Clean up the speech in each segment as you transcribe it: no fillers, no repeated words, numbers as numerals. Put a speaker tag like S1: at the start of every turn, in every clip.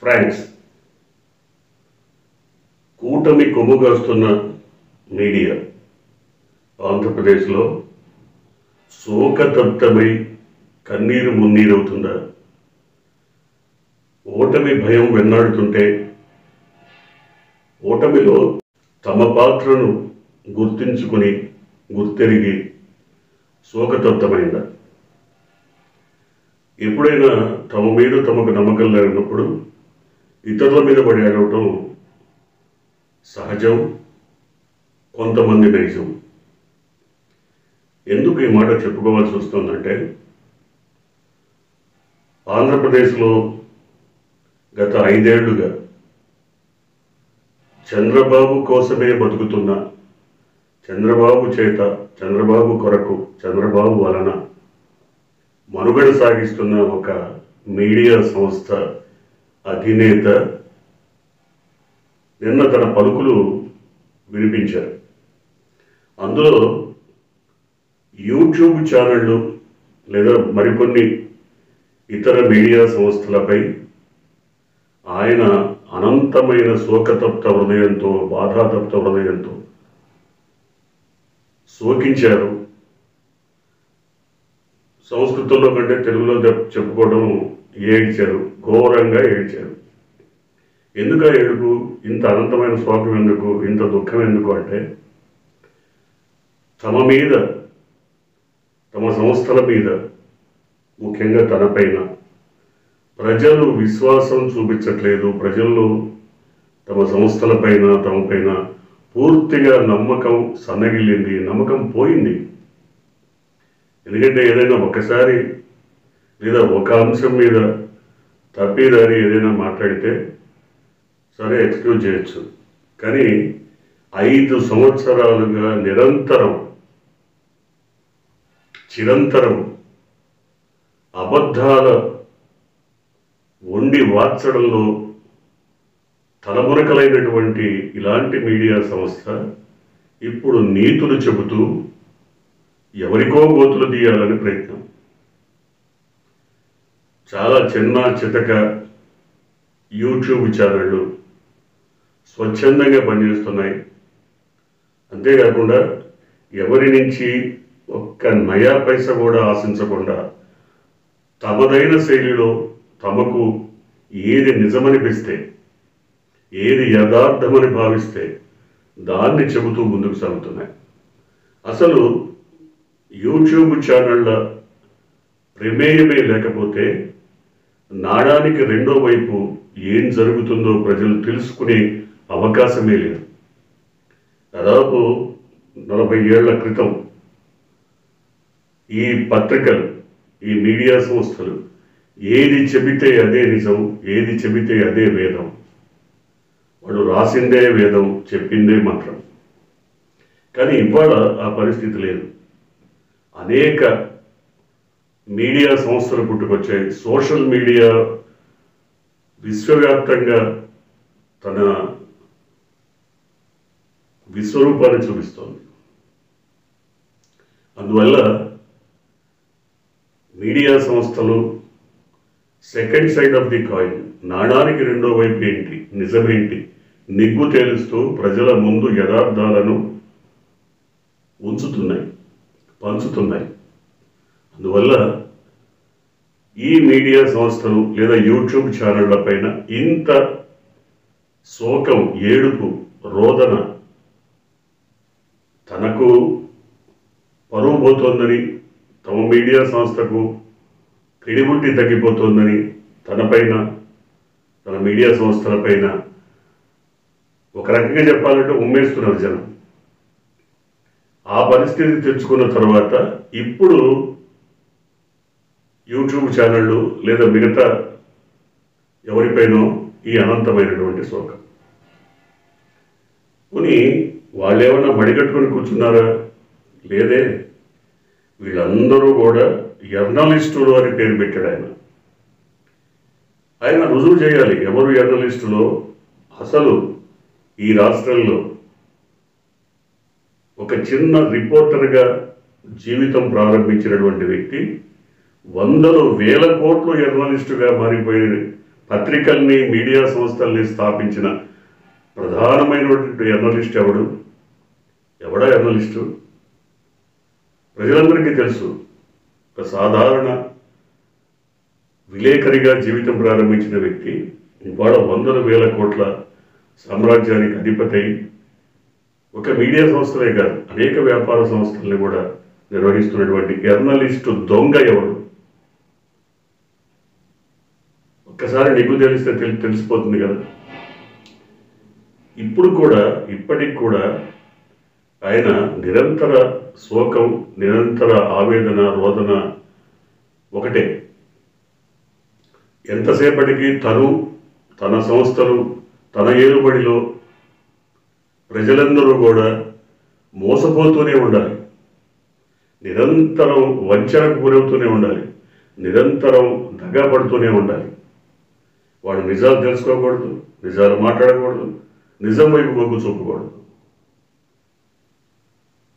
S1: France కూటమి కొమ్ముగాస్తున్న media ఆంధ్రప్రదేశ్లో శోకతప్తమై కన్నీరు మున్నీరవుతుందా? ఓటమి భయం వెన్నాడుతుంటే ఓటమిలో తమ పాత్రను గుర్తించుకుని గుర్తెరిగి శోకతప్తమైందా? ఎప్పుడైనా తమ మీద తమకు నమ్మకం లేనప్పుడు ఇతరుల మీద పడి ఏడవటం సహజం, కొంతమంది నైజం. ఎందుకు ఈ మాట చెప్పుకోవాల్సి వస్తుందంటే, ఆంధ్రప్రదేశ్లో గత 5 ఏళ్లుగా చంద్రబాబు కోసమే బతుకుతున్న, చంద్రబాబు చేత, చంద్రబాబు కొరకు, చంద్రబాబు వలన మనుగడ సాగిస్తున్న ఒక మీడియా సంస్థ అధినేత నిన్న తన పలుకులు వినిపించారు. అందులో యూట్యూబ్ ఛానళ్ళు లేదా మరికొన్ని ఇతర మీడియా సంస్థలపై ఆయన అనంతమైన శోకతప్త హృదయంతో, బాధాతప్త హృదయంతో శోకించారు. సంస్కృతంలో కంటే తెలుగులో చెప్పుకోవడం ఏడ్చారు, ఘోరంగా ఏడ్చారు. ఎందుకు ఆ ఏడుపు? ఇంత అనంతమైన శోకం ఎందుకు, ఇంత దుఃఖం ఎందుకు అంటే, తమ మీద, తమ సంస్థల మీద, ముఖ్యంగా తనపైన ప్రజలు విశ్వాసం చూపించట్లేదు. ప్రజల్లో తమ సంస్థలపైన, తమపైన పూర్తిగా నమ్మకం సన్నగిల్లింది, నమ్మకం పోయింది. ఎందుకంటే ఏదైనా ఒకసారి లేదా ఒక అంశం మీద తప్పిదారి ఏదైనా మాట్లాడితే సరే, ఎక్స్క్యూజ్ చేయొచ్చు. కానీ 5 సంవత్సరాలుగా చిరంతరం అబద్ధాల వండి వార్చడంలో తలమునకలైనటువంటి ఇలాంటి మీడియా సంస్థ ఇప్పుడు నీతులు చెబుతూ ఎవరికో గోతులు తీయాలని ప్రయత్నం. చాలా చిన్న చితక యూట్యూబ్ ఛానళ్ళు స్వచ్ఛందంగా పనిచేస్తున్నాయి. అంతేకాకుండా ఎవరి నుంచి ఒక్క నయా పైసా కూడా ఆశించకుండా తమదైన శైలిలో తమకు ఏది నిజమనిపిస్తే, ఏది యథార్థమని భావిస్తే దాన్ని చెబుతూ ముందుకు సాగుతున్నాయి. అసలు యూట్యూబ్ ఛానళ్ళ ప్రమేయమే లేకపోతే నాడానికి రెండో వైపు ఏం జరుగుతుందో ప్రజలు తెలుసుకునే అవకాశమే లేదు. దాదాపు 40 ఏళ్ల క్రితం ఈ పత్రికలు, ఈ మీడియా సంస్థలు ఏది చెబితే అదే నిజం, ఏది చెబితే అదే వేదం. వాడు రాసిందే వేదం, చెప్పిందే మంత్రం. కానీ ఇవాళ ఆ పరిస్థితి లేదు. అనేక మీడియా సంస్థలు పుట్టుకొచ్చాయి. సోషల్ మీడియా విశ్వవ్యాప్తంగా తన విశ్వరూపాన్ని చూపిస్తోంది. అందువల్ల మీడియా సంస్థలు second side of the coin, నాణానికి రెండో వైపు ఏంటి, నిజమేంటి నిగ్గు తేలుస్తూ ప్రజల ముందు యథార్థాలను ఉంచుతున్నాయి, పంచుతున్నాయి. అందువల్ల ఈ మీడియా సంస్థలు లేదా యూట్యూబ్ ఛానళ్ల పైన ఇంత శోకం, ఏడుపు, రోదన, తనకు పరువు పోతోందని, తమ మీడియా సంస్థకు క్రెడిబిలిటీ తగ్గిపోతోందని తనపైన, తన మీడియా సంస్థలపైన ఒక రకంగా చెప్పాలంటే ఉమ్మేస్తున్నారు జనం. ఆ పరిస్థితి తెచ్చుకున్న తర్వాత ఇప్పుడు యూట్యూబ్ ఛానళ్ళు లేదా మిగతా ఎవరిపైనో ఈ అనంతమైనటువంటి శోకం. పోనీ వాళ్ళేమన్నా మడిగట్టుకొని కూర్చున్నారా? లేదే. వీళ్ళందరూ కూడా జర్నలిస్టులు అని పేరు పెట్టాడు ఆయన. ఆయన రుజువు చేయాలి ఎవరు జర్నలిస్టులో. అసలు ఈ రాష్ట్రంలో ఒక చిన్న రిపోర్టర్గా జీవితం ప్రారంభించినటువంటి వ్యక్తి వందలు వేల కోట్లు జర్నలిస్టుగా పత్రికల్ని మీడియా సంస్థల్ని స్థాపించిన ప్రధానమైనటువంటి జర్నలిస్ట్ ఎవడా జర్నలిస్టు? ప్రజలందరికీ తెలుసు. ఒక సాధారణ విలేకరిగా జీవితం ప్రారంభించిన వ్యక్తి ఇవాళ వందల వేల కోట్ల సామ్రాజ్యానికి అధిపతి. ఒక మీడియా సంస్థలే కాదు, అనేక వ్యాపార సంస్థల్ని కూడా నిర్వహిస్తున్నటువంటి జర్నలిస్టు దొంగ ఎవడు? ఒక్కసారి నీకు తెలిస్తే తెలిసిపోతుంది కదా. ఇప్పటికి కూడా ఆయన నిరంతర శోకం, నిరంతర ఆవేదన, రోదన ఒకటే. ఎంతసేపటికి తన సంస్థలు, తన ఏలుబడిలో ప్రజలందరూ కూడా మోసపోతూనే ఉండాలి, నిరంతరం వంచనకు గురవుతూనే ఉండాలి, నిరంతరం దగా పడుతూనే ఉండాలి. వాడు నిజాలు తెలుసుకోకూడదు, నిజాలు మాట్లాడకూడదు, నిజం వైపు మొగ్గు చూపకూడదు.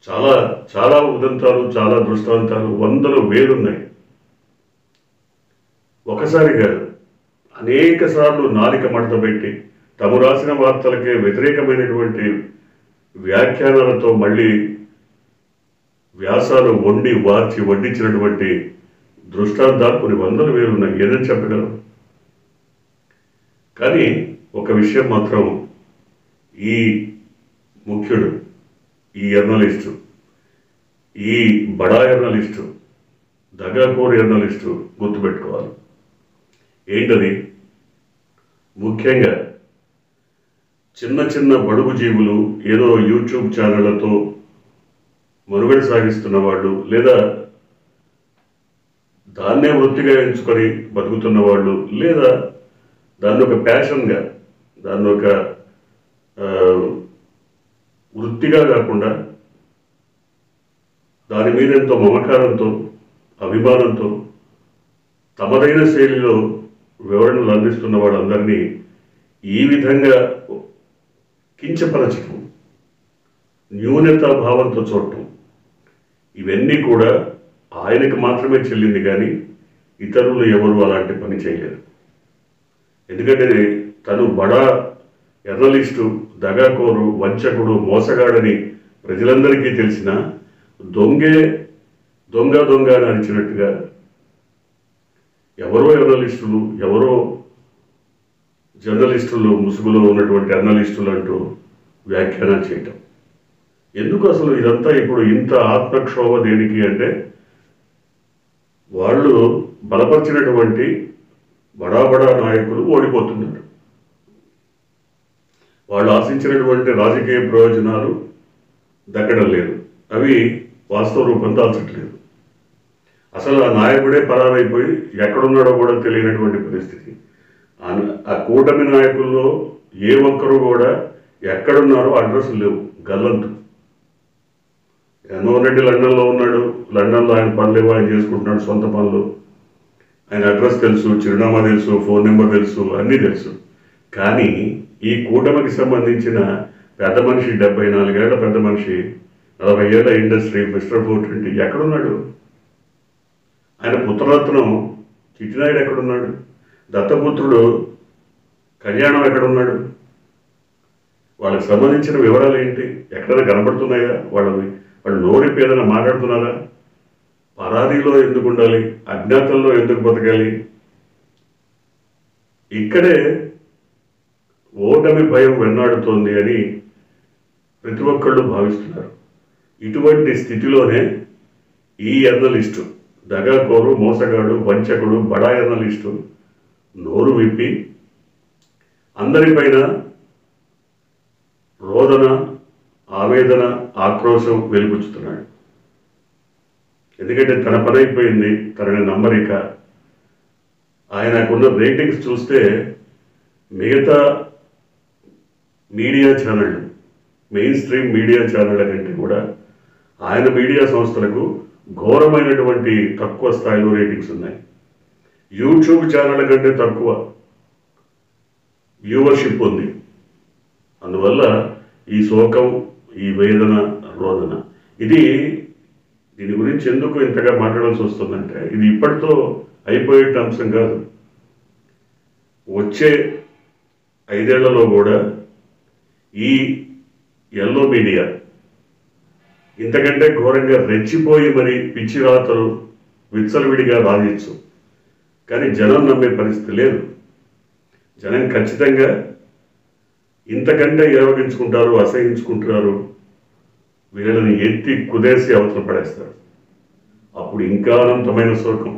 S1: చాలా చాలా ఉదంతాలు, చాలా దృష్టాంతాలు వందలు వేలున్నాయి. ఒకసారి కాదు, అనేక సార్లు నాలిక మడత పెట్టి తాము రాసిన వార్తలకే వ్యతిరేకమైనటువంటి వ్యాఖ్యానాలతో మళ్ళీ వ్యాసాలు వడ్డించినటువంటి దృష్టాంతాలు కొన్ని వందల వేలున్నాయి. ఏదని చెప్పగలం. కానీ ఒక విషయం మాత్రం ఈ ముఖ్యుడు, ఈ జర్నలిస్టు, ఈ బడా జర్నలిస్టు, దగాకోరు జర్నలిస్టు గుర్తుపెట్టుకోవాలి. ఏంటది? ముఖ్యంగా చిన్న చిన్న బడుగు జీవులు, ఏదో యూట్యూబ్ ఛానళ్లతో మనుగడ సాగిస్తున్న వాళ్ళు, లేదా దాన్నే వృత్తిగా ఎంచుకొని బతుకుతున్న వాళ్ళు, లేదా దాన్ని ఒక ప్యాషన్గా, దాన్ని ఒక వృత్తిగా కాకుండా దాని మీద ఎంతో మమకారంతో, అభిమానంతో, తమదైన శైలిలో వివరణలు అందిస్తున్న వాళ్ళందరినీ ఈ విధంగా కించపరచటం, న్యూనతా భావంతో చూడటం, ఇవన్నీ కూడా ఆయనకు మాత్రమే చెల్లింది. కానీ ఇతరులు ఎవరు అలాంటి పని చేయలేరు. ఎందుకంటే తను బడా జర్నలిస్టు, దగాకోరు, వంచకుడు, మోసగాడని ప్రజలందరికీ తెలిసిన దొంగ అని అరిచినట్టుగా ఎవరో జర్నలిస్టులు ముసుగులో ఉన్నటువంటి జర్నలిస్టులు అంటూ వ్యాఖ్యానం చేయటం ఎందుకు? అసలు ఇదంతా ఇప్పుడు ఇంత ఆత్మక్షోభ దేనికి అంటే, వాళ్ళు బలపరిచినటువంటి బడా నాయకులు ఓడిపోతున్నారు. వాళ్ళు ఆశించినటువంటి రాజకీయ ప్రయోజనాలు దక్కడం లేదు, అవి వాస్తవ రూపం దాల్చట్లేదు. అసలు ఆ నాయకుడే పరారైపోయి ఎక్కడున్నాడో కూడా తెలియనటువంటి పరిస్థితి. ఆ కూటమి నాయకుల్లో ఏ ఒక్కరు కూడా ఎక్కడున్నారో అడ్రస్ లేవు, గల్లంతు. జగన్మోహన్ రెడ్డి లండన్లో ఉన్నాడు, లండన్లో ఆయన పనులేవో ఆయన చేసుకుంటున్నాడు, సొంత పనులు. ఆయన అడ్రస్ తెలుసు, చిరునామా తెలుసు, ఫోన్ నెంబర్ తెలుసు, అన్నీ తెలుసు. కానీ ఈ కూటమికి సంబంధించిన పెద్ద మనిషి, 74 ఏళ్ల పెద్ద మనిషి, 40 ఏళ్ల ఇండస్ట్రీ, మిస్టర్ 420 ఎక్కడున్నాడు? ఆయన పుత్రరత్నం చిట్టినాయుడు ఎక్కడున్నాడు? దత్తపుత్రుడు కళ్యాణం ఎక్కడున్నాడు? వాళ్ళకి సంబంధించిన వివరాలు ఏంటి? ఎక్కడైనా కనబడుతున్నాయా? వాళ్ళు నోరిపి ఏదైనా మాట్లాడుతున్నారా? పరారీలో ఎందుకు ఉండాలి? అజ్ఞాతంలో ఎందుకు బతకాలి? ఇక్కడే ఓటమి భయం వెన్నాడుతోంది అని ప్రతి ఒక్కళ్ళు భావిస్తున్నారు. ఇటువంటి స్థితిలోనే ఈ జర్నలిస్టు, దగాకోరు, మోసగాడు, వంచకుడు, బడా జర్నలిస్టు నోరు విప్పి అందరిపైన రోదన, ఆవేదన, ఆక్రోశం వెలిపుచ్చుతున్నాడు. ఎందుకంటే తన పని అయిపోయింది, తనని నమ్మరిక. ఆయనకున్న రేటింగ్స్ చూస్తే మిగతా మీడియా ఛానళ్ళు, మెయిన్ స్ట్రీమ్ మీడియా ఛానళ్ళ కంటే కూడా ఆయన మీడియా సంస్థలకు ఘోరమైనటువంటి తక్కువ స్థాయిలో రేటింగ్స్ ఉన్నాయి. యూట్యూబ్ ఛానళ్ళ కంటే తక్కువ వ్యూవర్షిప్ ఉంది. అందువల్ల ఈ శోకం, ఈ వేదన, రోదన, దీని గురించి ఎందుకు ఇంతగా మాట్లాడాల్సి వస్తుందంటే, ఇది ఇప్పటితో అయిపోయే అంశం కాదు. వచ్చే 5 ఏళ్లలో కూడా ఈ ఎల్లో మీడియా ఇంతకంటే ఘోరంగా రెచ్చిపోయి మరి పిచ్చి రాతలు విచ్చలవిడిగా రాయొచ్చు, కానీ జనం నమ్మే పరిస్థితి లేదు. జనం ఖచ్చితంగా ఇంతకంటే ఏవగించుకుంటారు, అసహించుకుంటారు, వీళ్ళని ఎత్తి కుదేసి అవతల పడేస్తారు. అప్పుడు ఇంకా అనంతమైన శోకం.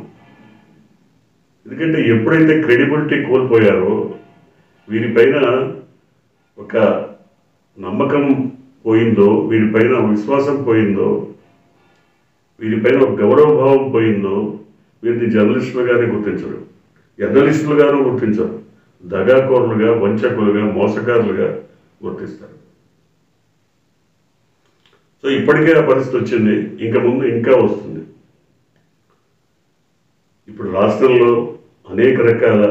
S1: ఎందుకంటే ఎప్పుడైతే క్రెడిబిలిటీ కోల్పోయారో, వీరిపైన ఒక నమ్మకం పోయిందో, వీరిపైన విశ్వాసం పోయిందో, వీరిపైన ఒక గౌరవభావం పోయిందో, వీరిని జర్నలిస్టులుగానే గుర్తించరు, జర్నలిస్టులుగాను గుర్తించరు, దగాకోరులుగా, వంచకులుగా, మోసగారులుగా గుర్తిస్తారు. సో ఇప్పటికే ఆ పరిస్థితి వచ్చింది, ఇంకా ముందు ఇంకా వస్తుంది. ఇప్పుడు రాష్ట్రంలో అనేక రకాల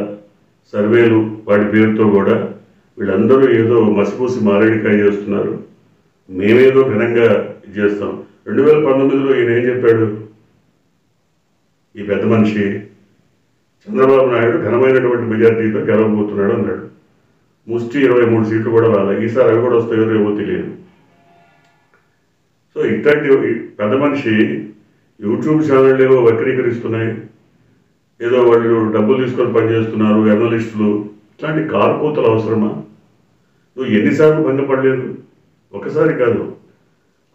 S1: సర్వేలు వాటి పేరుతో కూడా వీళ్ళందరూ ఏదో మసిపూసి మారేడికాయ చేస్తున్నారు, మేమేదో ఘనంగా చేస్తాం. 2019లో ఈయన ఏం చెప్పాడు? ఈ పెద్ద మనిషి చంద్రబాబు నాయుడు ఘనమైనటువంటి మెజార్టీతో గెలవబోతున్నాడు అన్నాడు. ముష్టి 23 సీట్లు కూడా రాలే. ఈసారి అవి కూడా వస్తాయో రేవో తెలియదు. సో ఇట్లాంటి పెద్ద మనిషి యూట్యూబ్ ఛానళ్ళు ఏవో వక్రీకరిస్తున్నాయి, ఏదో వాళ్ళు డబ్బులు తీసుకొని పనిచేస్తున్నారు జర్నలిస్టులు, ఇట్లాంటి కార్పోతలు అవసరమా? నువ్వు ఎన్నిసార్లు భంగపడలేదు? ఒకసారి కాదు,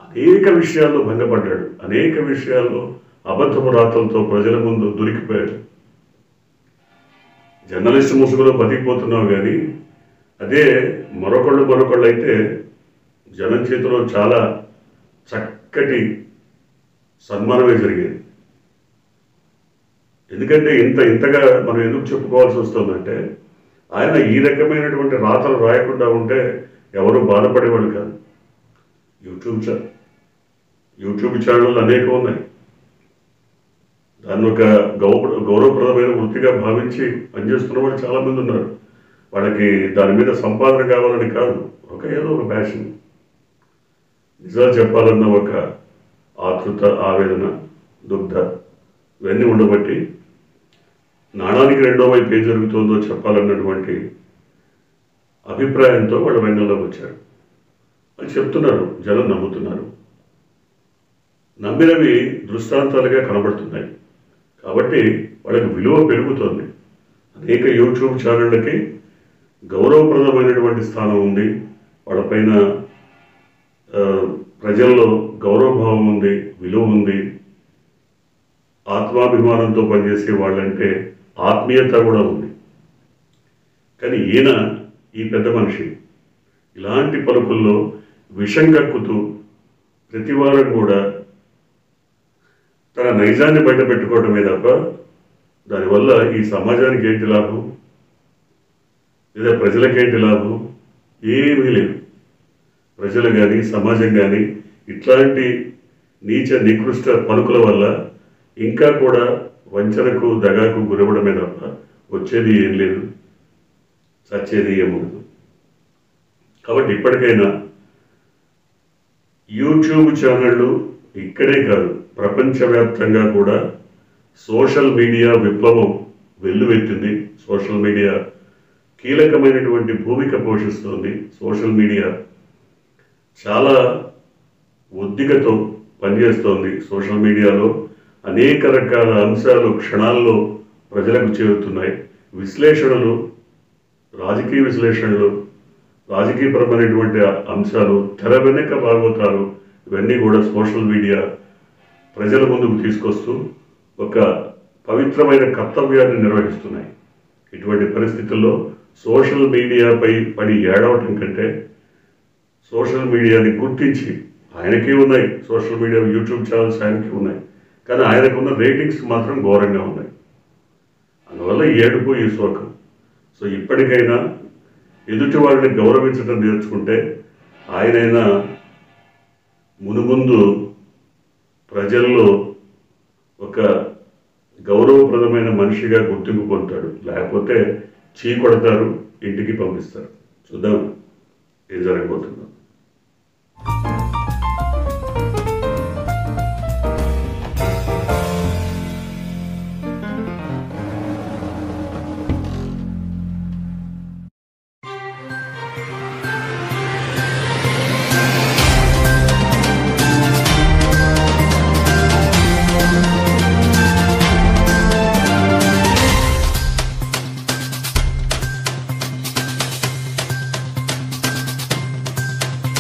S1: అనేక విషయాల్లో భంగపడ్డాడు. అనేక విషయాల్లో అబద్ధపు రాతలతో ప్రజల ముందు దొరికిపోయాడు. జర్నలిస్టు ముసుగులో బతికిపోతున్నావు, కానీ అదే మరొకళ్ళు అయితే జనం చేతిలో చాలా చక్కటి సన్మానమే జరిగేది. ఎందుకంటే ఇంతగా మనం ఎందుకు చెప్పుకోవాల్సి వస్తుందంటే, ఆయన ఈ రకమైనటువంటి రాతలు రాయకుండా ఉంటే ఎవరు బాధపడేవాడు కాదు. యూట్యూబ్ ఛానళ్ళు అనేకం ఉన్నాయి. దాన్ని ఒక గౌరవప్రదమైన వృత్తిగా భావించి పనిచేస్తున్న వాళ్ళు చాలామంది ఉన్నారు. వాళ్ళకి దాని మీద సంపాదన కావాలని కాదు, ఏదో ఒక ప్యాషన్, నిజాలు చెప్పాలన్న ఒక ఆతృత, ఆవేదన, దుగ్ధ, ఇవన్నీ ఉండబట్టి నాణానికి రెండో వైపు ఏం జరుగుతుందో చెప్పాలన్నటువంటి అభిప్రాయంతో వాళ్ళు రంగంలోకి వచ్చారు. అని చెప్తున్నారు, జనం నమ్ముతున్నారు. నమ్మినవి దృష్టాంతాలుగా కనబడుతున్నాయి కాబట్టి వాళ్ళకి విలువ పెరుగుతోంది. అనేక యూట్యూబ్ ఛానళ్ళకి గౌరవప్రదమైనటువంటి స్థానం ఉంది, వాళ్ళపైన ప్రజల్లో గౌరవభావం ఉంది, విలువ ఉంది, ఆత్మాభిమానంతో పనిచేసే వాళ్ళంటే ఆత్మీయత కూడా ఉంది. కానీ ఈ పెద్ద మనిషి ఇలాంటి పలుకుల్లో విషం కక్కుతూ ప్రతి వారం కూడా తన నైజాన్ని బయట పెట్టుకోవడమే తప్ప దానివల్ల ఈ సమాజానికి ఏంటి లాభం, లేదా ప్రజలకేంటి లాభం? ఏమీ లేదు. ప్రజలు కానీ సమాజం కానీ ఇట్లాంటి నీచ నికృష్ట పలుకుల వల్ల ఇంకా కూడా వంచనకు, దగాకు గురవడమే తప్ప వచ్చేది ఏం లేదు, చచ్చేది ఏముండదు. కాబట్టి ఇప్పటికైనా యూట్యూబ్ ఛానళ్ళు ఇక్కడే కాదు, ప్రపంచవ్యాప్తంగా కూడా సోషల్ మీడియా విప్లవం వెల్లువెత్తింది. సోషల్ మీడియా కీలకమైనటువంటి భూమిక పోషిస్తుంది. సోషల్ మీడియా చాలా ఒద్దికతో పనిచేస్తోంది. సోషల్ మీడియాలో అనేక రకాల అంశాలు క్షణాల్లో ప్రజలకు చేరుతున్నాయి. విశ్లేషణలు, రాజకీయ విశ్లేషణలు, రాజకీయపరమైనటువంటి అంశాలు, తెర వెనుక భాగవతాలు, ఇవన్నీ కూడా సోషల్ మీడియా ప్రజల ముందుకు తీసుకొస్తూ ఒక పవిత్రమైన కర్తవ్యాన్ని నిర్వహిస్తున్నాయి. ఇటువంటి పరిస్థితుల్లో సోషల్ మీడియాపై పడి ఏడవటం కంటే సోషల్ మీడియాని గుర్తించి, ఆయనకే ఉన్నాయి సోషల్ మీడియా యూట్యూబ్ ఛానల్స్, ఆయనకి ఉన్నాయి, కానీ ఆయనకున్న రేటింగ్స్ మాత్రం ఘోరంగా ఉన్నాయి. అందువల్ల ఈ ఏడుపు, ఈ శోకం. సో ఇప్పటికైనా ఎదుటి వాళ్ళని గౌరవించడం నేర్చుకుంటే ఆయనైనా మునుముందు ప్రజల్లో ఒక గౌరవప్రదమైన మనిషిగా గుర్తింపు పొందుతాడు. లేకపోతే చీ కొడతారు, ఇంటికి పంపిస్తారు. చూద్దాం ఏం జరగబోతుందో.